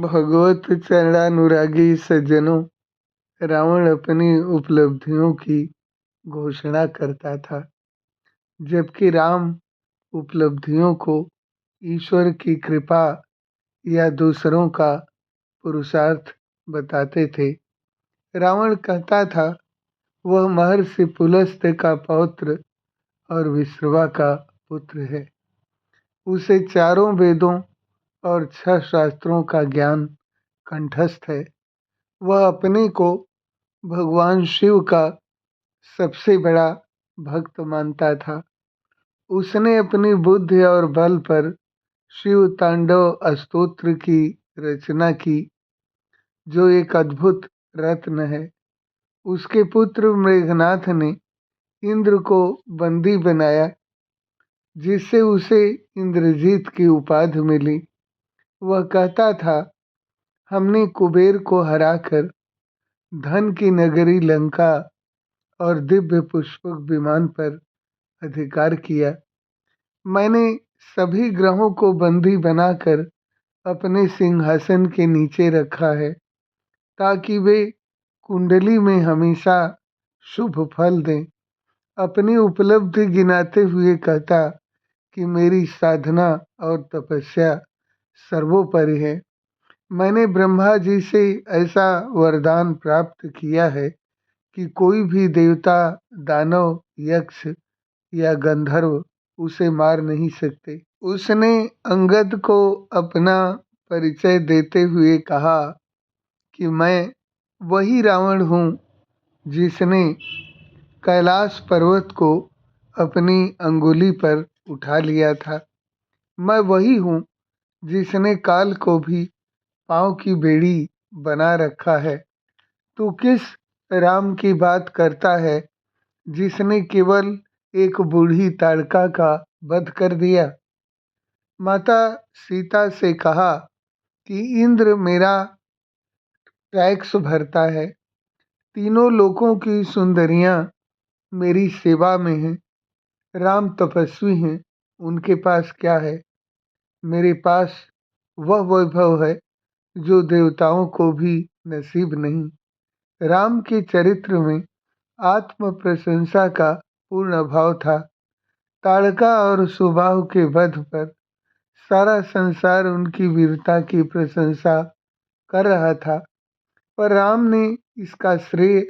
भगवत चरणानुरागी सज्जनों, रावण अपनी उपलब्धियों की घोषणा करता था, जबकि राम उपलब्धियों को ईश्वर की कृपा या दूसरों का पुरुषार्थ बताते थे। रावण कहता था वह महर्षि पुलस्त्य का पौत्र और विश्रवा का पुत्र है। उसे चारों वेदों और 6 शास्त्रों का ज्ञान कंठस्थ है। वह अपने को भगवान शिव का सबसे बड़ा भक्त मानता था। उसने अपनी बुद्धि और बल पर शिव तांडव स्तोत्र की रचना की, जो एक अद्भुत रत्न है। उसके पुत्र मेघनाथ ने इंद्र को बंदी बनाया, जिससे उसे इंद्रजीत की उपाधि मिली। वह कहता था, हमने कुबेर को हराकर धन की नगरी लंका और दिव्य पुष्पक विमान पर अधिकार किया। मैंने सभी ग्रहों को बंदी बनाकर अपने सिंहासन के नीचे रखा है, ताकि वे कुंडली में हमेशा शुभ फल दें। अपनी उपलब्धि गिनाते हुए कहता कि मेरी साधना और तपस्या सर्वोपरि है। मैंने ब्रह्मा जी से ऐसा वरदान प्राप्त किया है कि कोई भी देवता, दानव, यक्ष या गंधर्व उसे मार नहीं सकते। उसने अंगद को अपना परिचय देते हुए कहा कि मैं वही रावण हूँ जिसने कैलाश पर्वत को अपनी अंगुली पर उठा लिया था। मैं वही हूँ जिसने काल को भी पाँव की बेड़ी बना रखा है। तू किस राम की बात करता है जिसने केवल एक बूढ़ी ताड़का का वध कर दिया? माता सीता से कहा कि इंद्र मेरा टैक्स भरता है। तीनों लोकों की सुंदरियां मेरी सेवा में हैं। राम तपस्वी हैं, उनके पास क्या है? मेरे पास वह वैभव है जो देवताओं को भी नसीब नहीं। राम के चरित्र में आत्म प्रशंसा का पूर्ण अभाव था। ताड़का और सुबाहु के वध पर सारा संसार उनकी वीरता की प्रशंसा कर रहा था, पर राम ने इसका श्रेय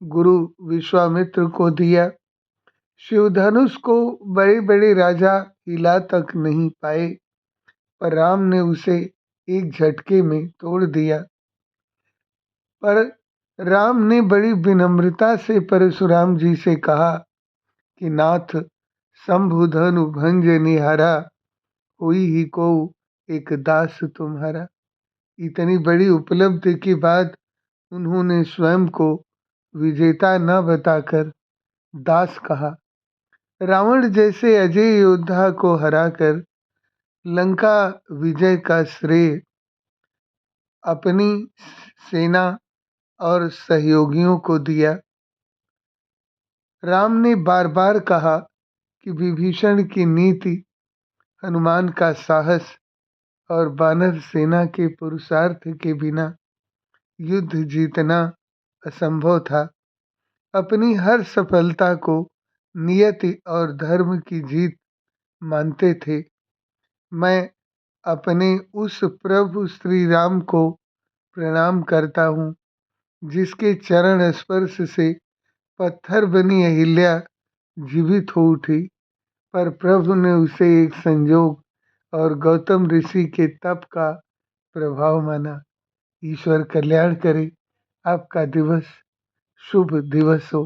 गुरु विश्वामित्र को दिया। शिवधनुष को बड़े बड़े राजा हिला तक नहीं पाए, पर राम ने उसे एक झटके में तोड़ दिया। पर राम ने बड़ी विनम्रता से परशुराम जी से कहा कि नाथ, शंभुधनु भंज निहारा, हुई ही को एक दास तुम्हारा। इतनी बड़ी उपलब्धि के बाद उन्होंने स्वयं को विजेता न बताकर दास कहा। रावण जैसे अजय योद्धा को हराकर लंका विजय का श्रेय अपनी सेना और सहयोगियों को दिया। राम ने बार बार कहा कि विभीषण की नीति, हनुमान का साहस और वानर सेना के पुरुषार्थ के बिना युद्ध जीतना असंभव था। अपनी हर सफलता को नियति और धर्म की जीत मानते थे। मैं अपने उस प्रभु श्री राम को प्रणाम करता हूँ जिसके चरण स्पर्श से पत्थर बनी अहिल्या जीवित हो उठी, पर प्रभु ने उसे एक संजोग और गौतम ऋषि के तप का प्रभाव माना। ईश्वर कल्याण करे। आपका दिवस शुभ दिवस हो।